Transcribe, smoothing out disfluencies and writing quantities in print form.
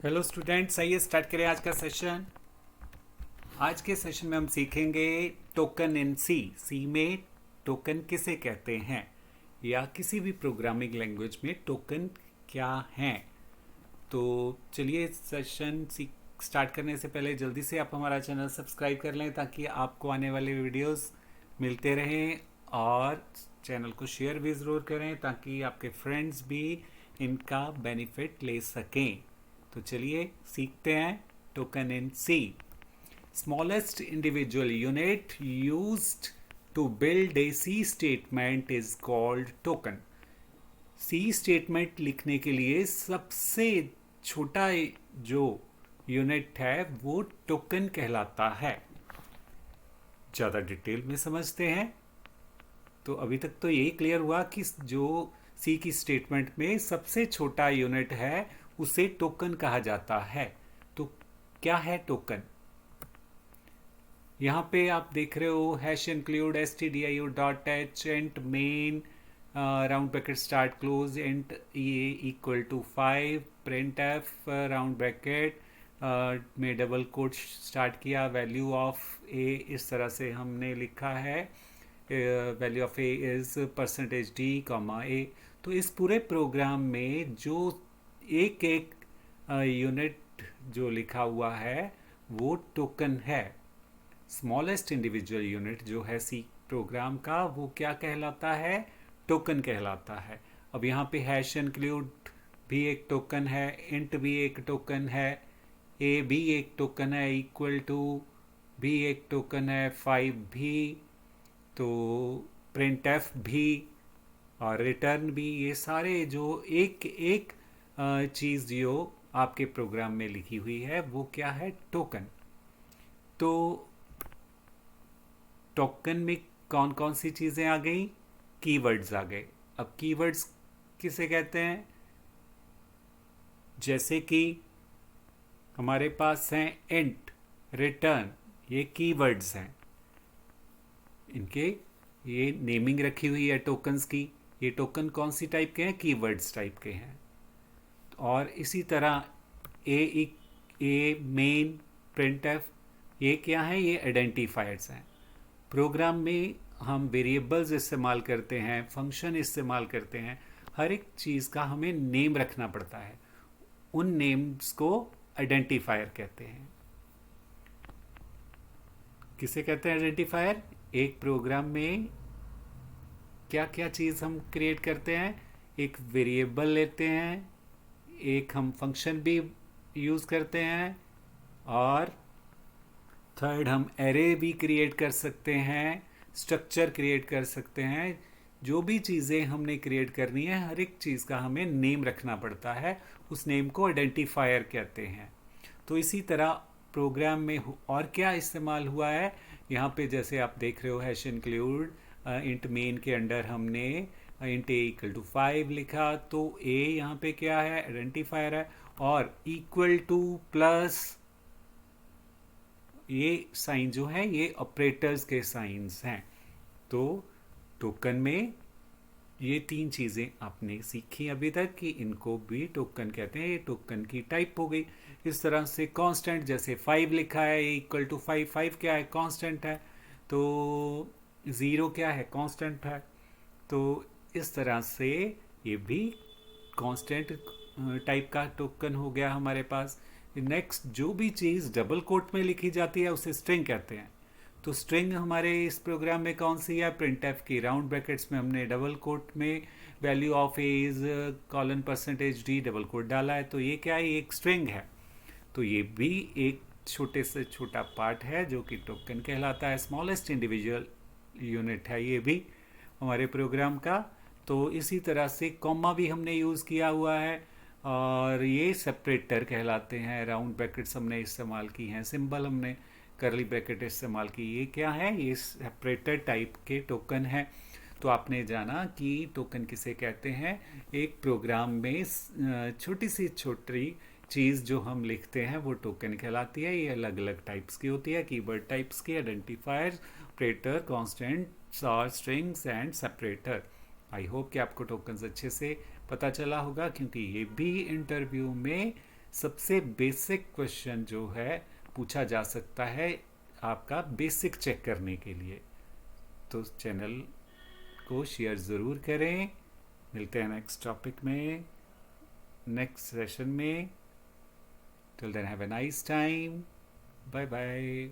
Hello students, आइए start करें आज का सेशन। आज के सेशन में हम सीखेंगे टोकन इन सी। सी में टोकन किसे कहते हैं या किसी भी प्रोग्रामिंग लैंग्वेज में टोकन क्या हैं। तो चलिए सेशन स्टार्ट करने से पहले जल्दी से आप हमारा चैनल सब्सक्राइब कर लें ताकि आपको आने वाले वीडियोस मिलते रहें, और चैनल को शेयर भी ज़रूर करें ताकि आपके फ्रेंड्स भी इनका बेनिफिट ले सकें। तो चलिए सीखते हैं token in C. Smallest individual unit used to build a C statement is called token. C statement लिखने के लिए सबसे छोटा जो यूनिट है वो टोकन कहलाता है। ज़्यादा डिटेल में समझते हैं तो अभी तक तो यही क्लियर हुआ कि जो सी की स्टेटमेंट में सबसे छोटा यूनिट है उसे टोकन कहा जाता है। तो क्या है टोकन? यहाँ पे आप देख रहे हो hash include stdio dot h and main round bracket start close and a equal to 5 print f round bracket में डबल कोट स्टार्ट किया, वैल्यू ऑफ ए इस तरह से हमने लिखा है, value of a is percentage d comma a. तो इस पूरे प्रोग्राम में जो एक एक यूनिट जो लिखा हुआ है वो टोकन है। स्मॉलेस्ट इंडिविजुअल यूनिट जो है सी प्रोग्राम का वो क्या कहलाता है? टोकन कहलाता है। अब यहाँ पे हैश इंक्लूड भी एक टोकन है, इंट भी एक टोकन है, ए भी एक टोकन है, इक्वल टू भी एक टोकन है, 5 भी, तो प्रिंट एफ भी और रिटर्न भी। ये सारे जो एक एक चीज़ जो आपके प्रोग्राम में लिखी हुई है वो क्या है? टोकन। तो टोकन में कौन कौन सी चीज़ें आ गई? कीवर्ड्स आ गए। अब कीवर्ड्स किसे कहते हैं? जैसे कि हमारे पास हैं इंट, रिटर्न, ये कीवर्ड्स हैं। इनके ये नेमिंग रखी हुई है टोकन्स की। ये टोकन कौन सी टाइप के हैं? कीवर्ड्स टाइप के हैं। और इसी तरह ए मेन, प्रिंट एफ, ये क्या है? ये आइडेंटिफायर्स हैं। प्रोग्राम में हम वेरिएबल्स इस्तेमाल करते हैं, फंक्शन इस्तेमाल करते हैं, हर एक चीज़ का हमें नेम रखना पड़ता है। उन नेम्स को आइडेंटिफायर कहते हैं। किसे कहते हैं आइडेंटिफायर? एक प्रोग्राम में क्या क्या चीज़ हम क्रिएट करते हैं? एक वेरिएबल लेते हैं, एक हम फंक्शन भी यूज़ करते हैं, और थर्ड हम एरे भी क्रिएट कर सकते हैं, स्ट्रक्चर क्रिएट कर सकते हैं। जो भी चीज़ें हमने क्रिएट करनी है हर एक चीज़ का हमें नेम रखना पड़ता है, उस नेम को आइडेंटिफायर कहते हैं। तो इसी तरह प्रोग्राम में और क्या इस्तेमाल हुआ है? यहाँ पे जैसे आप देख रहे हो हैश इंक्लूड इंट मेन के अंडर हमने इंट ए इक्वल टू 5 लिखा, तो ए यहाँ पे क्या है? आइडेंटिफायर है। और इक्वल टू प्लस ये साइन जो है ये ऑपरेटर्स के साइंस हैं। तो टोकन में ये तीन चीज़ें आपने सीखी अभी तक कि इनको भी टोकन कहते हैं। ये टोकन की टाइप हो गई। इस तरह से कांस्टेंट, जैसे 5 लिखा है इक्वल टू 5, 5 क्या है? कांस्टेंट है। तो 0 क्या है? कांस्टेंट है। तो इस तरह से ये भी कांस्टेंट टाइप का टोकन हो गया हमारे पास। नेक्स्ट, जो भी चीज़ डबल कोट में लिखी जाती है उसे स्ट्रिंग कहते हैं। तो स्ट्रिंग हमारे इस प्रोग्राम में कौन सी है? प्रिंट एफ की राउंड ब्रैकेट्स में हमने डबल कोट में value of a is colon percentage d double quote डाला है, तो ये क्या है? एक स्ट्रिंग है। तो ये भी एक छोटे से छोटा पार्ट है जो कि टोकन कहलाता है। स्मॉलेस्ट इंडिविजुअल यूनिट है ये भी हमारे प्रोग्राम का। तो इसी तरह से कॉमा भी हमने यूज़ किया हुआ है, और ये सेपरेटर कहलाते हैं। राउंड ब्रैकेट्स हमने इस्तेमाल की हैं, सिंबल हमने करली ब्रैकेट इस्तेमाल की। ये क्या है? ये सेपरेटर टाइप के टोकन है। तो आपने जाना कि टोकन किसे कहते हैं। एक प्रोग्राम में छोटी सी छोटी चीज़ जो हम लिखते हैं वो टोकन कहलाती है। ये अलग अलग टाइप्स की होती है, कीवर्ड टाइप्स की, आइडेंटिफायर, ऑपरेटर, कांस्टेंट्स और strings and separator. I hope कि आपको टोकन्स अच्छे से पता चला होगा, क्योंकि ये भी इंटरव्यू में सबसे बेसिक क्वेश्चन जो है पूछा जा सकता है आपका बेसिक चेक करने के लिए। तो चैनल को शेयर ज़रूर करें। मिलते हैं नेक्स्ट टॉपिक में, नेक्स्ट सेशन में। Till then have a nice time. Bye bye.